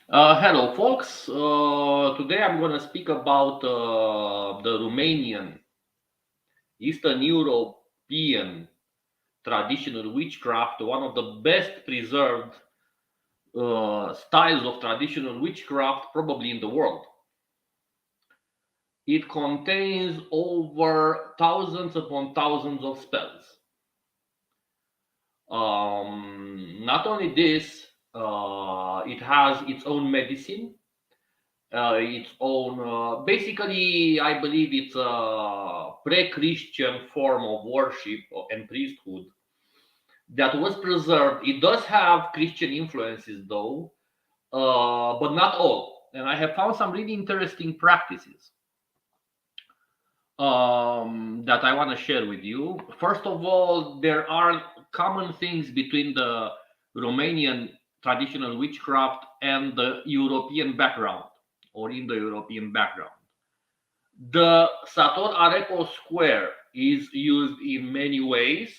Hello, folks. Today I'm going to speak about the Romanian, Eastern European traditional witchcraft, one of the best preserved styles of traditional witchcraft probably in the world. It contains over thousands upon thousands of spells. Not only this, it has its own medicine, its own basically I believe it's a pre-Christian form of worship and priesthood that was preserved. It does have Christian influences though, but not all, and I have found some really interesting practices that I want to share with you. First of all, there are common things between the Romanian traditional witchcraft and the European background or in the European background. The Sator Arepo square is used in many ways,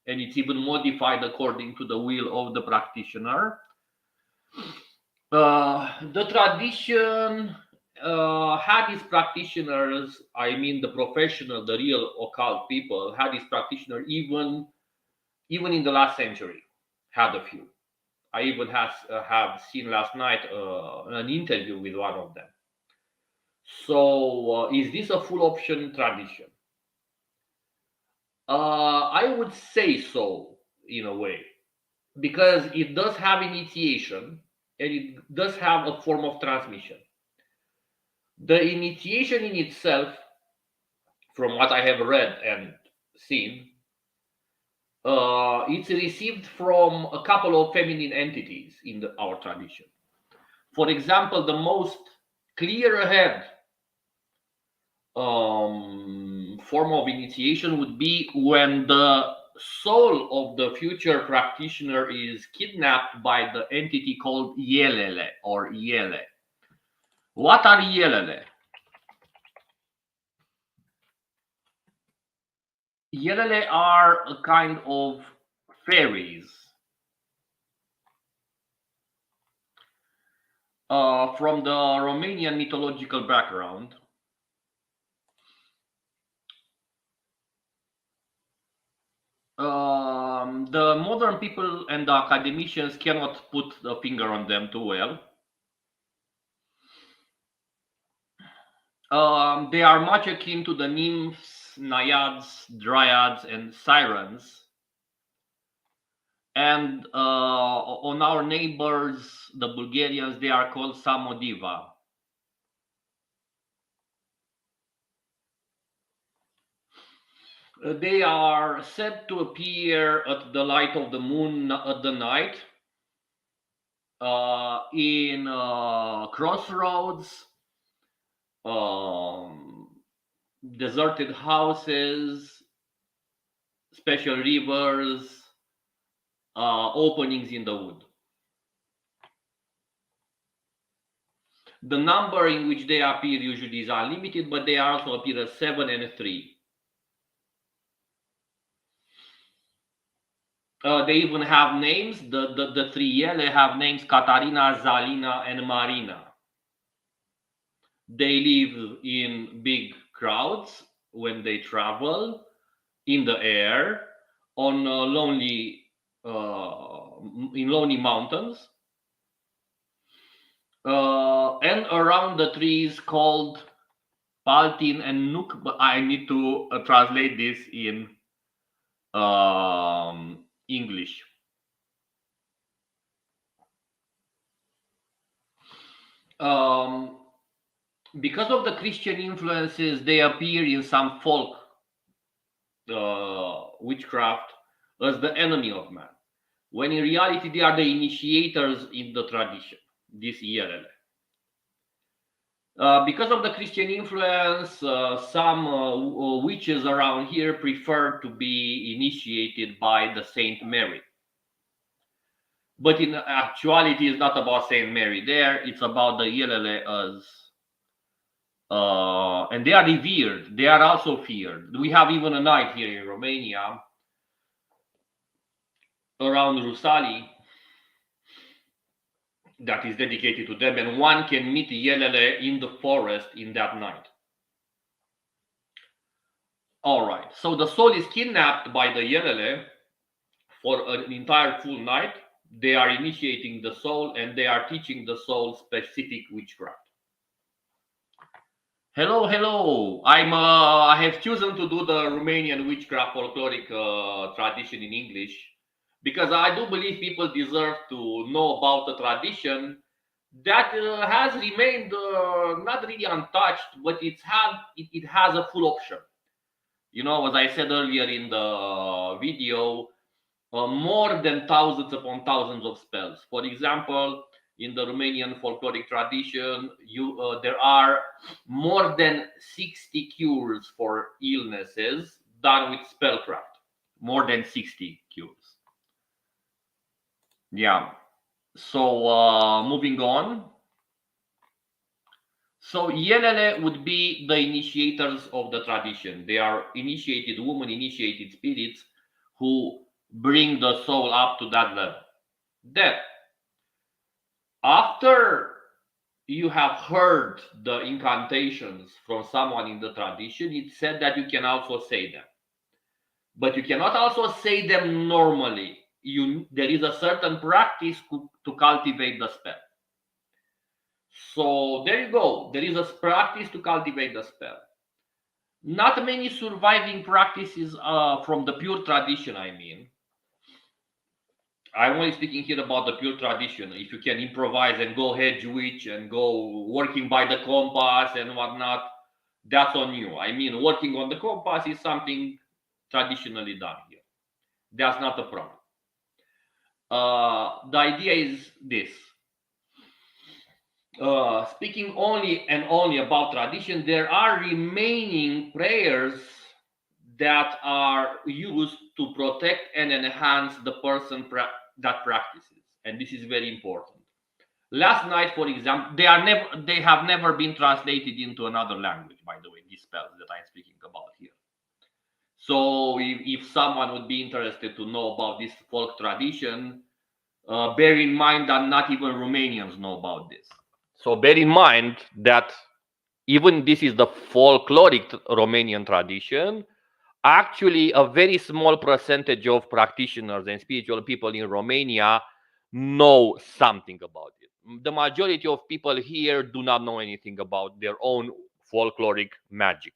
and it's even modified according to the will of the practitioner. The tradition had its practitioners, I mean the professional, the real occult people, had its practitioner even in the last century, had a few. I even have seen last night an interview with one of them. So, is this a full option tradition? I would say so in a way because it does have initiation and it does have a form of transmission. The initiation in itself, from what I have read and seen, it's received from a couple of feminine entities in our tradition. For example, the most clear ahead form of initiation would be when the soul of the future practitioner is kidnapped by the entity called Yelele or Yele. What are Yelele? Yelele are a kind of fairies from the Romanian mythological background. The modern people and the academicians cannot put the finger on them too well. They are much akin to the nymphs, naiads, dryads, and sirens. And on our neighbors, the Bulgarians, they are called Samodiva. They are said to appear at the light of the moon at the night in crossroads, um, deserted houses, special rivers, openings in the wood. The number in which they appear usually is unlimited, but they also appear as 7 and 3. They even have names. The three Yele have names: Katarina, Zalina, and Marina. They live in big crowds when they travel in the air on in lonely mountains and around the trees called Paltin and Nuk. But I need to translate this in English. Um, because of the Christian influences, they appear in some folk witchcraft as the enemy of man, when in reality they are the initiators in the tradition, this IRL. Because of the Christian influence, some witches around here prefer to be initiated by the Saint Mary. But in actuality, it's not about Saint Mary there, it's about the Ielele as and they are revered. They are also feared. We have even a night here in Romania around Rusali that is dedicated to them, and one can meet Yelele in the forest in that night. All right, so the soul is kidnapped by the Yelele for an entire full night. They are initiating the soul and they are teaching the soul specific witchcraft. Hello, hello. I have chosen to do the Romanian witchcraft folkloric tradition in English because I do believe people deserve to know about the tradition that has remained not really untouched, but it has a full option. You know, as I said earlier in the video, more than thousands upon thousands of spells. For example, in the Romanian folkloric tradition, there are more than 60 cures for illnesses done with spellcraft. More than 60 cures. Yeah. So moving on. So Yelele would be the initiators of the tradition. They are initiated women, initiated spirits who bring the soul up to that level. Then, after you have heard the incantations from someone in the tradition, it's said that you can also say them. But you cannot also say them normally. There is a certain practice to cultivate the spell. So there you go. There is a practice to cultivate the spell. Not many surviving practices from the pure tradition, I mean. I'm only speaking here about the pure tradition. If you can improvise and go hedge witch and go working by the compass and whatnot, that's on you. I mean, working on the compass is something traditionally done here. That's not a problem. The idea is this. Speaking only and only about tradition, there are remaining prayers that are used to protect and enhance the person that practices, and this is very important. Last night, for example, they have never been translated into another language, by the way, these spells that I'm speaking about here. So if someone would be interested to know about this folk tradition, bear in mind that not even Romanians know about this. So bear in mind that even this is the folkloric Romanian tradition. Actually, a very small percentage of practitioners and spiritual people in Romania know something about it. The majority of people here do not know anything about their own folkloric magic.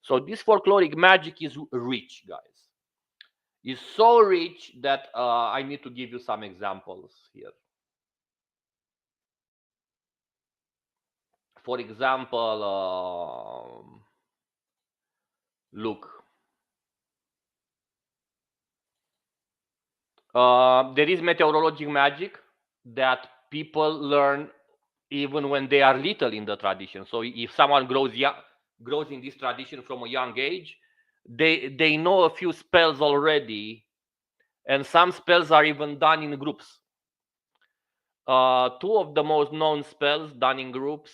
So this folkloric magic is rich, guys. It's so rich that I need to give you some examples here. For example, look, there is meteorologic magic that people learn even when they are little in the tradition. So if someone grows in this tradition from a young age, they know a few spells already, and some spells are even done in groups. Two of the most known spells done in groups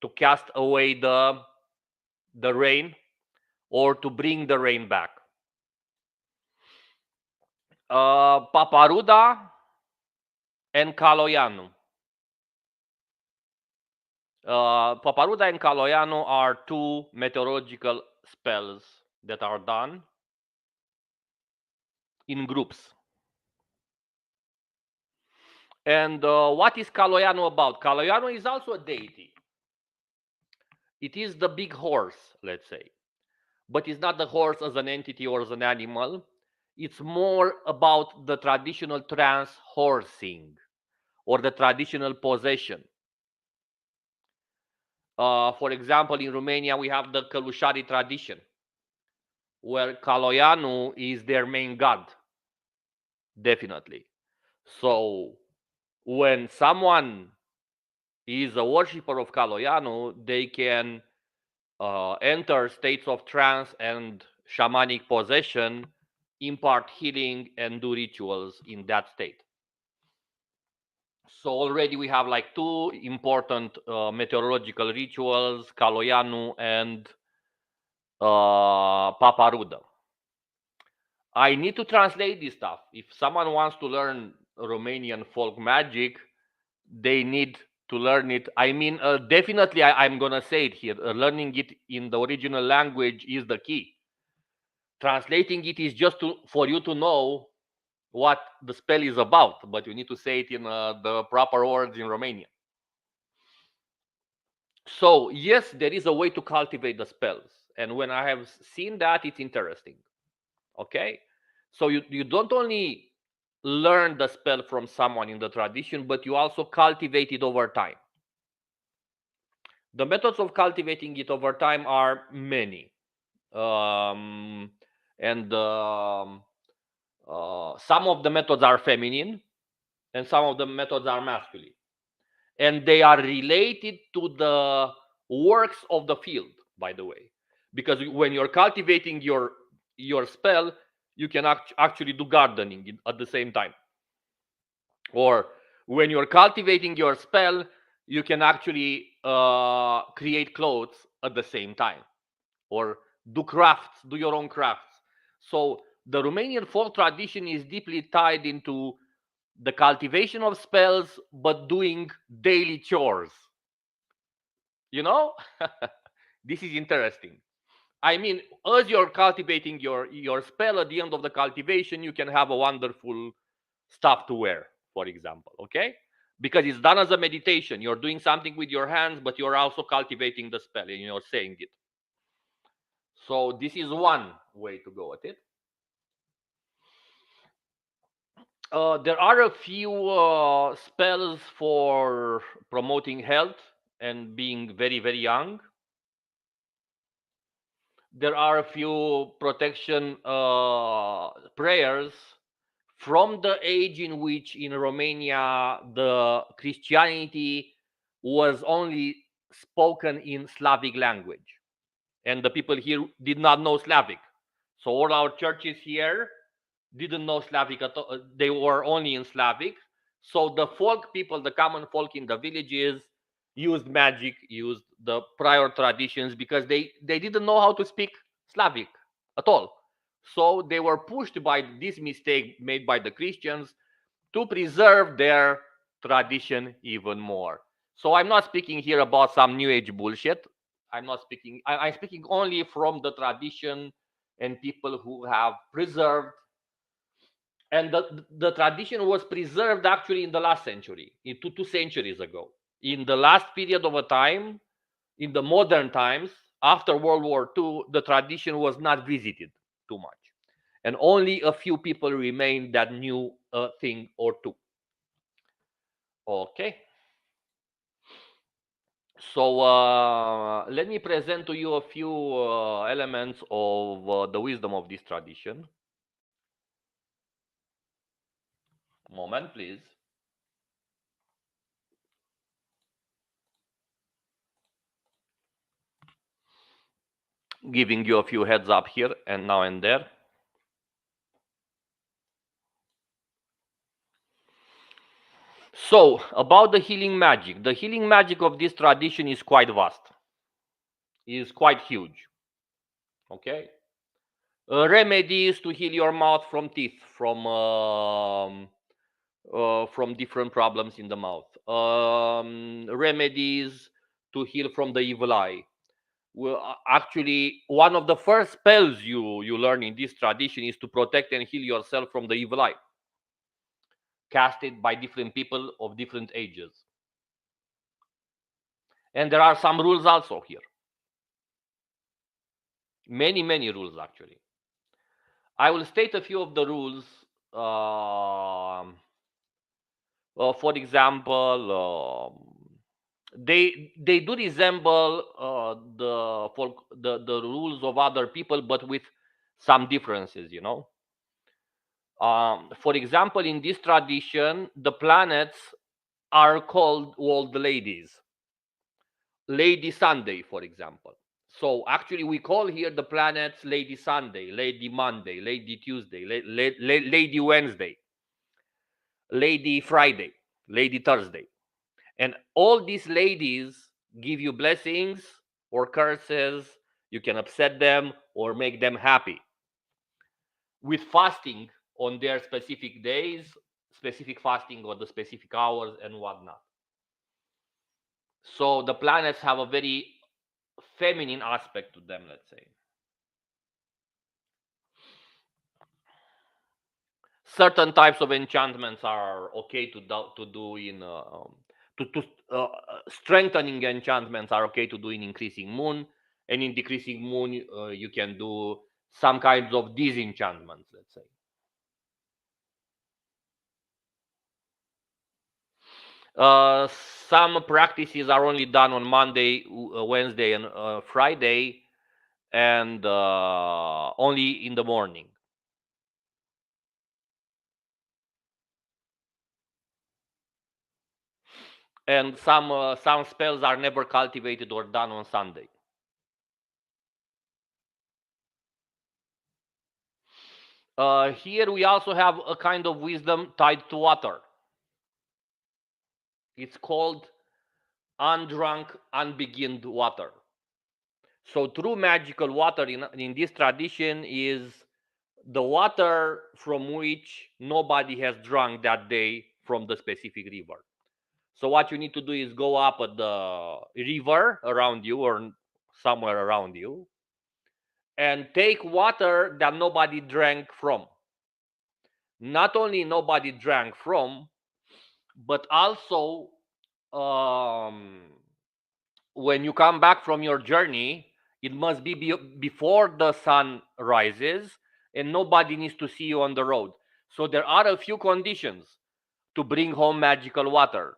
to cast away the rain or to bring the rain back. Paparuda and Caloianu. Paparuda and Caloianu are two meteorological spells that are done in groups. And what is Caloianu about? Caloianu is also a deity. It is the big horse, let's say. But it's not the horse as an entity or as an animal. It's more about the traditional trans horsing or the traditional possession. For example, in Romania, we have the Călușari tradition, where Caloianu is their main god, definitely. So when someone is a worshipper of Caloianu, they can enter states of trance and shamanic possession, impart healing, and do rituals in that state. So already we have like two important meteorological rituals, Caloianu and Paparuda. I need to translate this stuff. If someone wants to learn Romanian folk magic, they need to learn it. I mean, definitely, I'm gonna say it here. Learning it in the original language is the key. Translating it is just for you to know what the spell is about, but you need to say it in the proper words in Romanian. So yes, there is a way to cultivate the spells, and when I have seen that, it's interesting. Okay, so you don't only learn the spell from someone in the tradition, but you also cultivate it over time. The methods of cultivating it over time are many, um, and some of the methods are feminine, and some of the methods are masculine, and they are related to the works of the field. By the way, because when you're cultivating your spell, you can actually do gardening at the same time, or when you're cultivating your spell, you can actually create clothes at the same time, or do crafts, do your own crafts. So the Romanian folk tradition is deeply tied into the cultivation of spells, but doing daily chores. You know, this is interesting. I mean, as you're cultivating your spell, at the end of the cultivation, you can have a wonderful stuff to wear, for example. Okay, because it's done as a meditation. You're doing something with your hands, but you're also cultivating the spell, and you're saying it. So this is one way to go at it. There are a few spells for promoting health and being very, very young. There are a few protection prayers from the age in which in Romania the Christianity was only spoken in Slavic language, and the people here did not know Slavic. So all our churches here didn't know Slavic at all. They were only in Slavic. So the folk people, the common folk in the villages, used magic, used the prior traditions because they didn't know how to speak Slavic at all. So they were pushed by this mistake made by the Christians to preserve their tradition even more. So I'm not speaking here about some new age bullshit. I'm not speaking, I'm speaking only from the tradition and people who have preserved, and the tradition was preserved actually in the last century, in two centuries ago. In the last period of a time, in the modern times, after World War II, the tradition was not visited too much. And only a few people remained that knew a thing or two. Okay. So let me present to you a few elements of the wisdom of this tradition. Moment, please. Giving you a few heads up here and now and there. So, about the healing magic of this tradition is quite vast, is quite huge. Okay, remedies to heal your mouth from teeth, from different problems in the mouth. Remedies to heal from the evil eye. Well, actually, one of the first spells you learn in this tradition is to protect and heal yourself from the evil eye, casted by different people of different ages. And there are some rules also here. Many rules actually. I will state a few of the rules. For example, they do resemble the rules of other people, but with some differences. You know. For example, in this tradition, the planets are called old ladies. Lady Sunday, for example. So actually, we call here the planets Lady Sunday, Lady Monday, Lady Tuesday, Lady Wednesday, Lady Friday, Lady Thursday. And all these ladies give you blessings or curses. You can upset them or make them happy with fasting on their specific days, specific fasting on the specific hours, and whatnot. So the planets have a very feminine aspect to them, let's say. Certain types of enchantments are okay to do in to strengthening enchantments are okay to do in increasing moon, and in decreasing moon you can do some kinds of disenchantments, let's say. uh, some practices are only done on Monday, Wednesday, and Friday, and only in the morning. And some spells are never cultivated or done on Sunday. Here we also have a kind of wisdom tied to water. It's called undrunk, unbeginned water. So true magical water in this tradition is the water from which nobody has drunk that day from the specific river. So what you need to do is go up at the river around you or somewhere around you and take water that nobody drank from. Not only nobody drank from, but also um, when you come back from your journey, it must be before the sun rises and nobody needs to see you on the road. So there are a few conditions to bring home magical water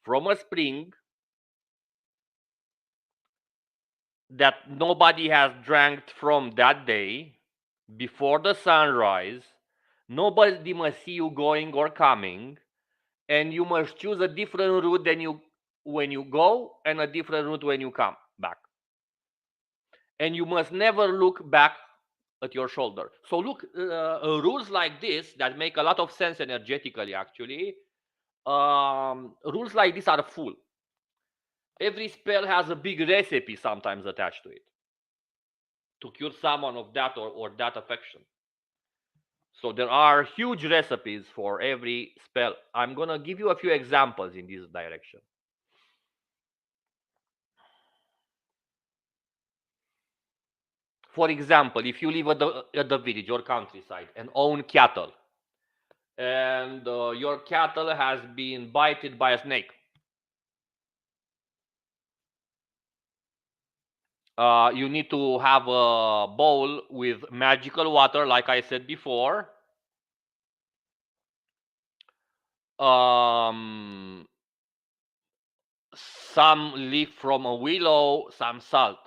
from a spring that nobody has drank from that day before the sunrise. Nobody must see you going or coming, and you must choose a different route than you when you go and a different route when you come back. And you must never look back at your shoulder. So look, rules like this that make a lot of sense energetically, actually. Rules like this are full. Every spell has a big recipe sometimes attached to it to cure someone of that or that affection. So there are huge recipes for every spell. I'm gonna give you a few examples in this direction. For example, if you live at the village or countryside and own cattle, and your cattle has been bited by a snake, you need to have a bowl with magical water, like I said before. Um, some leaf from a willow, some salt.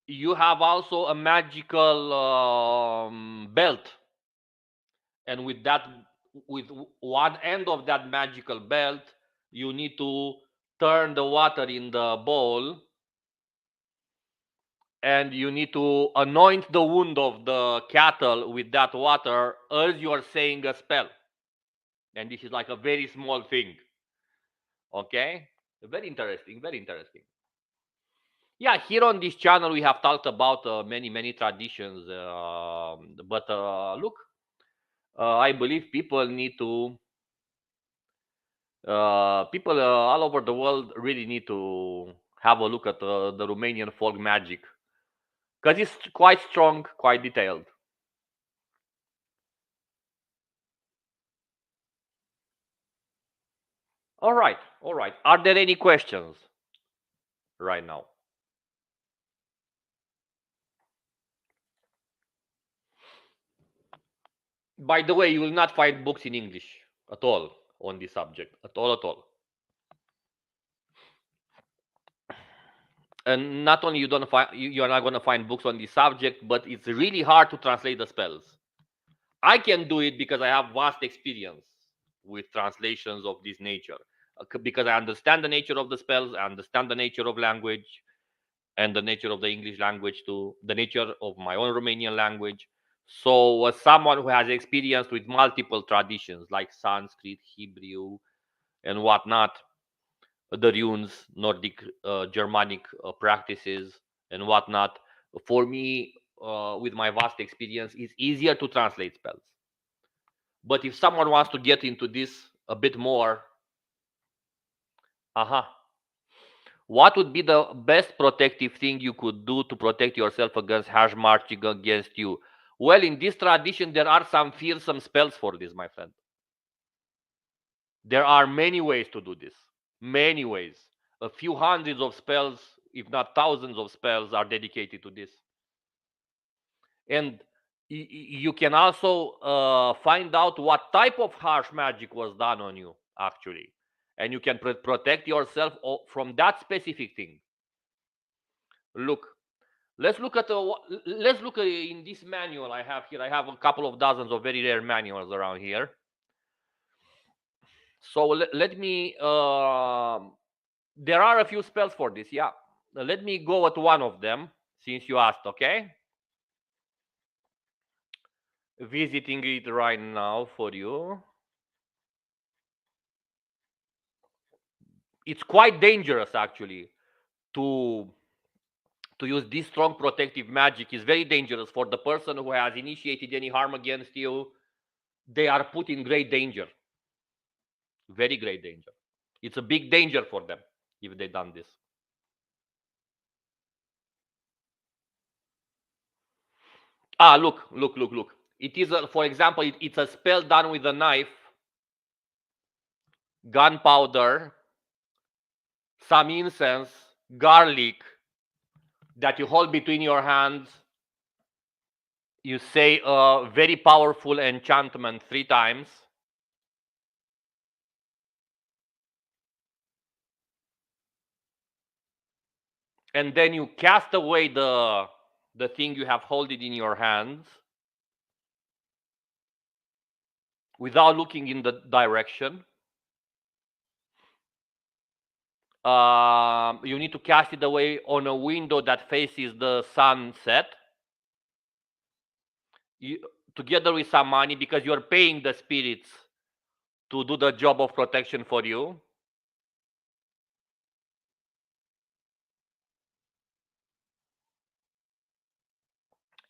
You have also a magical belt, and with one end of that magical belt, you need to turn the water in the bowl, and you need to anoint the wound of the cattle with that water as you are saying a spell. And this is like a very small thing. Okay, very interesting, very interesting. Yeah, here on this channel we have talked about many traditions, but look, I believe people need to people all over the world really need to have a look at the Romanian folk magic because it's quite strong, quite detailed. All right, all right. Are there any questions right now? By the way, you will not find books in English at all on this subject, at all, at all. And not only you are not going to find books on this subject, but it's really hard to translate the spells. I can do it because I have vast experience with translations of this nature, because I understand the nature of the spells, I understand the nature of language and the nature of the English language too, the nature of my own Romanian language. So as someone who has experience with multiple traditions like Sanskrit, Hebrew, and whatnot, the runes, Nordic, Germanic practices, and whatnot. For me, with my vast experience, it's easier to translate spells. But if someone wants to get into this a bit more, Uh-huh. What would be the best protective thing you could do to protect yourself against harsh marching against you? Well, in this tradition, there are some fearsome spells for this, my friend. There are many ways to do this. Many ways. A few hundreds of spells, if not thousands of spells, are dedicated to this. And you can also find out what type of harsh magic was done on you, actually. And you can protect yourself from that specific thing. Look, let's look in this manual I have here. I have a couple of dozens of very rare manuals around here. So let me there are a few spells for this. Yeah, let me go at one of them since you asked. Okay, visiting it right now for you. It's quite dangerous actually to use this strong protective magic. Is very dangerous for the person who has initiated any harm against you. They are put in great danger, very great danger. It's a big danger for them if they done this. Ah, look. It is, for example, it's a spell done with a knife, gunpowder, some incense, garlic that you hold between your hands. You say a very powerful enchantment 3 times. And then you cast away the thing you have holding in your hands without looking in the direction. You need to cast it away on a window that faces the sunset. You, together with some money, because you're paying the spirits to do the job of protection for you.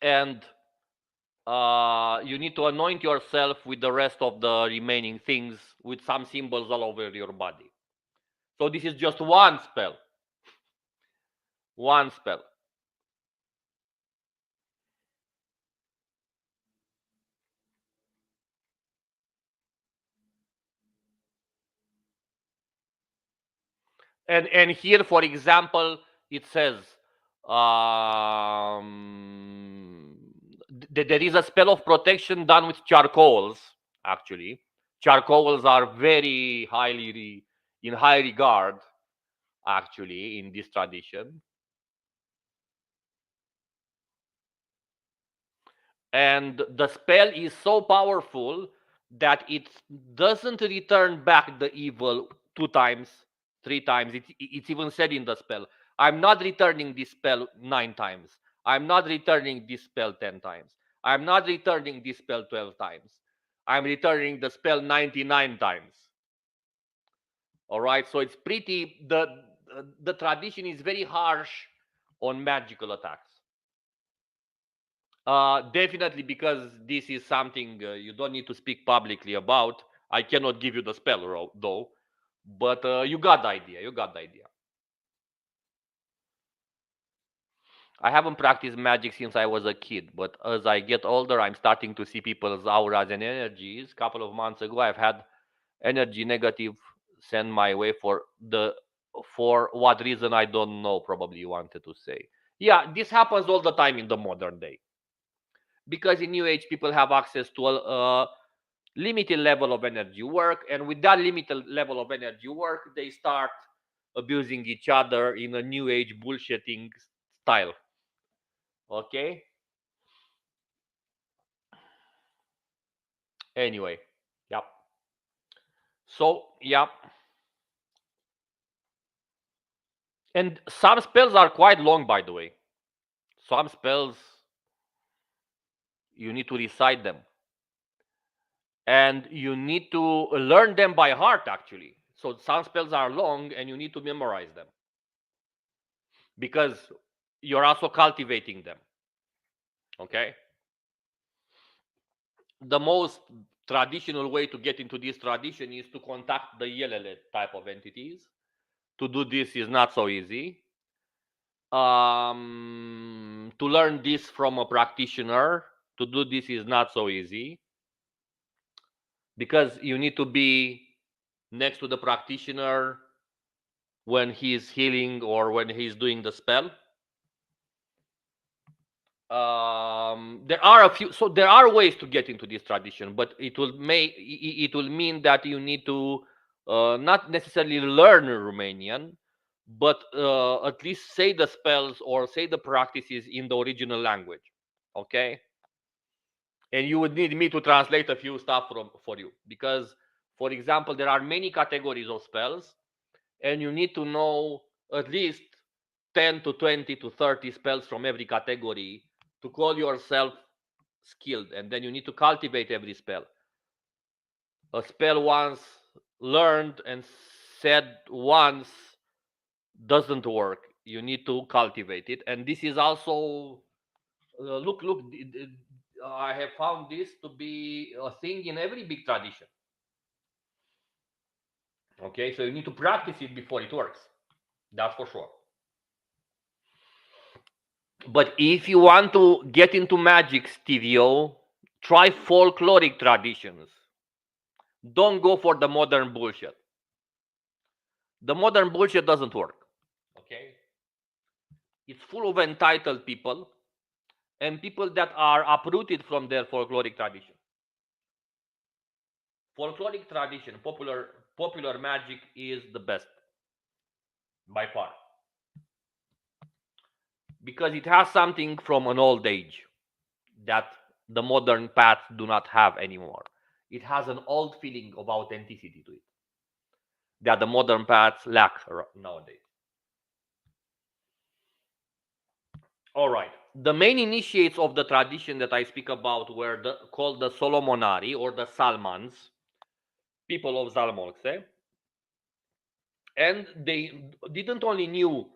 And you need to anoint yourself with the rest of the remaining things with some symbols all over your body. So this is just one spell. One spell. And here, for example, it says um, there is a spell of protection done with charcoals. Actually, charcoals are very highly in high regard. Actually, in this tradition, and the spell is so powerful that it doesn't return back the evil 2 times, 3 times. It's even said in the spell, I'm not returning this spell 9 times, I'm not returning this spell 10 times, I'm not returning this spell 12 times, I'm returning the spell 99 times. All right, so it's pretty, the tradition is very harsh on magical attacks. Definitely, because this is something you don't need to speak publicly about. I cannot give you the spell though, but you got the idea. You got the idea. I haven't practiced magic since I was a kid, but as I get older, I'm starting to see people's auras and energies. A couple of months ago, I've had energy negative sent my way for what reason I don't know. Probably you wanted to say. Yeah, this happens all the time in the modern day because in New Age people have access to a limited level of energy work, and with that limited level of energy work they start abusing each other in a new age bullshitting style. Okay, anyway, yep. So yep, and some spells are quite long, by the way. Some spells you need to recite them, and you need to learn them by heart actually. So some spells are long and you need to memorize them because you're also cultivating them. Okay, the most traditional way to get into this tradition is to contact the Yelele type of entities. to do this is not so easy. To learn this from a practitioner, to do this is not so easy, because you need to be next to the practitioner when he's healing or when he's doing the spell. There are a few, so there are ways to get into this tradition, but it will mean that you need to not necessarily learn Romanian, but at least say the spells or say the practices in the original language. Okay, and you would need me to translate a few stuff for you, because, for example, there are many categories of spells, and you need to know at least 10 to 20 to 30 spells from every category to call yourself skilled, and then you need to cultivate every spell. A spell once learned and said once doesn't work. You need to cultivate it, and this is also look. I have found this to be a thing in every big tradition. Okay, so you need to practice it before it works. That's for sure. But if you want to get into magic, Stevio, try folkloric traditions. Don't go for the modern bullshit. The modern bullshit doesn't work. Okay? It's full of entitled people and people that are uprooted from their folkloric tradition. Folkloric tradition, popular magic is the best by far, because it has something from an old age that the modern paths do not have anymore. It has an old feeling of authenticity to it that the modern paths lack nowadays. All right. The main initiates of the tradition that I speak about were called the Solomonari, or the Salmans, people of Zalmoxe, and they didn't only knew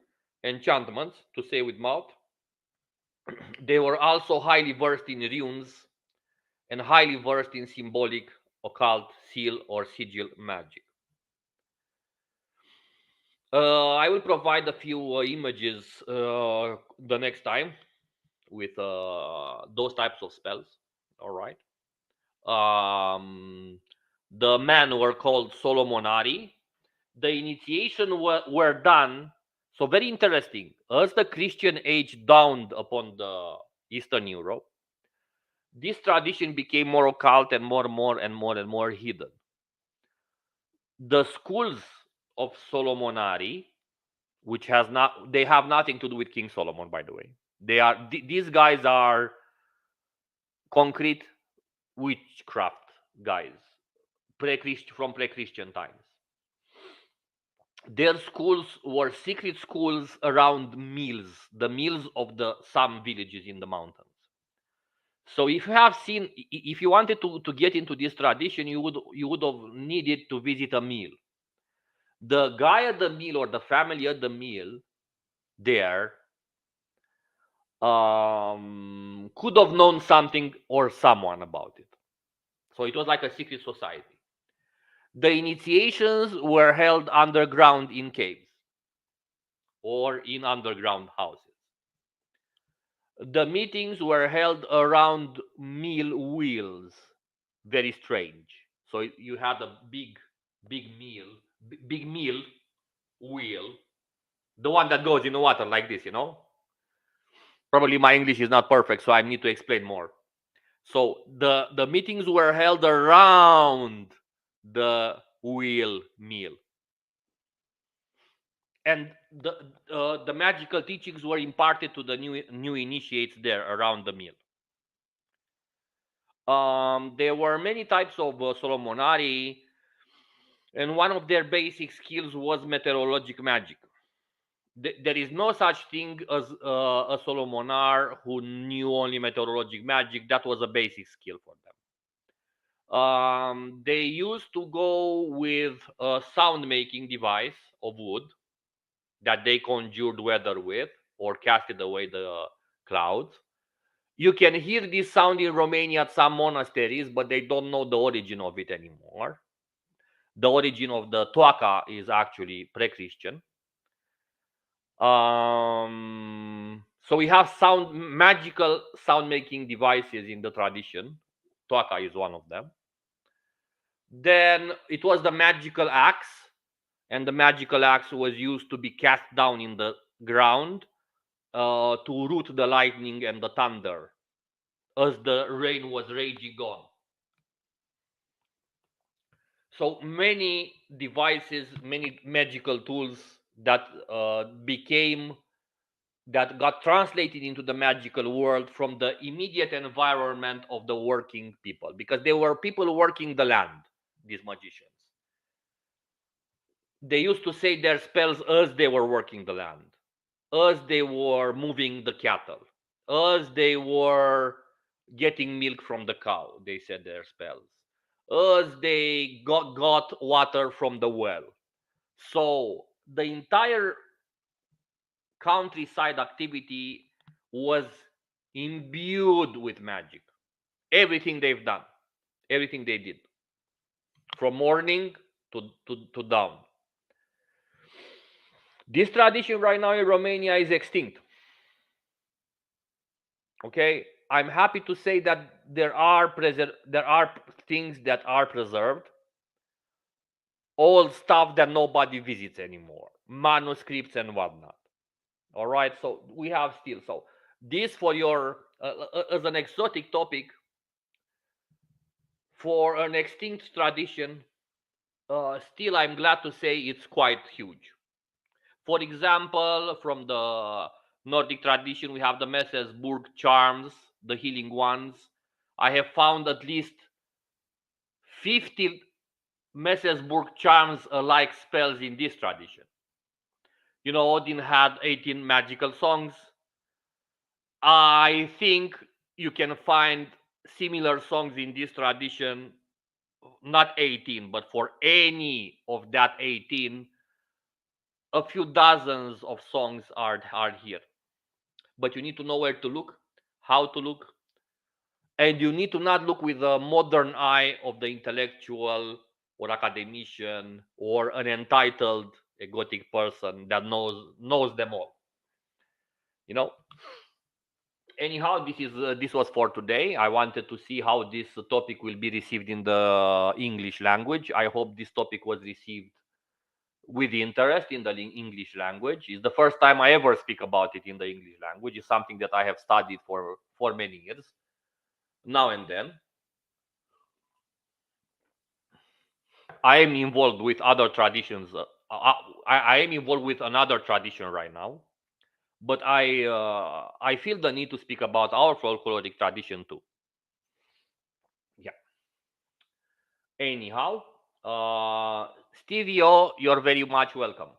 enchantments to say with mouth, they were also highly versed in runes and highly versed in symbolic, occult, seal, or sigil magic. I will provide a few images the next time with those types of spells. All right. Um, the men were called Solomonari. The initiation were done. So very interesting. As the Christian age dawned upon the Eastern Europe, this tradition became more occult and more hidden. The schools of Solomonari, which has not, they have nothing to do with King Solomon, by the way. These guys are concrete witchcraft guys, from pre-Christian times. Their schools were secret schools around mills, the mills of some villages in the mountains. So if you wanted to get into this tradition, you would have needed to visit a mill. The guy at the mill, or the family at the mill there, could have known something or someone about it. So it was like a secret society. The initiations were held underground in caves or in underground houses. The meetings were held around mill wheels. Very strange. So you had a big mill wheel, the one that goes in the water like this, Probably my English is not perfect, so I need to explain more. So the meetings were held around the wheel mill, and the magical teachings were imparted to the new initiates there around the mill. There were many types of Solomonari, and one of their basic skills was meteorologic magic. There is no such thing as a Solomonar who knew only meteorologic magic. That was a basic skill for them. They used to go with a sound making device of wood that they conjured weather with or casted away the clouds. You can hear this sound in Romania at some monasteries, but they don't know the origin of it anymore. The origin of the toaca is actually pre-Christian. So we have magical sound making devices in the tradition. Toaka is one of them. Then it was the magical axe, and the magical axe was used to be cast down in the ground to root the lightning and the thunder as the rain was raging on. So many devices, many magical tools that became that got translated into the magical world from the immediate environment of the working people, because they were people working the land. These magicians, they used to say their spells as they were working the land, as they were moving the cattle, as they were getting milk from the cow. They said their spells as they got water from the well. So the entire countryside activity was imbued with magic. Everything they've done, everything they did, from morning to dawn. This tradition right now in Romania is extinct. Okay, I'm happy to say that there are things that are preserved, old stuff that nobody visits anymore, manuscripts and whatnot. All right, so we have still, so this for your as an exotic topic for an extinct tradition. Still, I'm glad to say it's quite huge. For example, from the Nordic tradition, we have the Messesburg charms, the healing ones. I have found at least 50 Messesburg charms alike spells in this tradition. You know, Odin had 18 magical songs. I think you can find similar songs in this tradition, not 18, but for any of that 18, a few dozens of songs are here. But you need to know where to look, how to look, and you need to not look with the modern eye of the intellectual or academician or an entitled egotic person that knows them all. You know. Anyhow, this was for today. I wanted to see how this topic will be received in the English language. I hope this topic was received with interest in the English language. It's the first time I ever speak about it in the English language. It's something that I have studied for many years. Now and then, I am involved with other traditions. I am involved with another tradition right now, but I feel the need to speak about our folkloric tradition too. Yeah. Anyhow, Stevie O, you're very much welcome.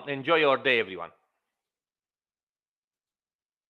Enjoy your day, everyone.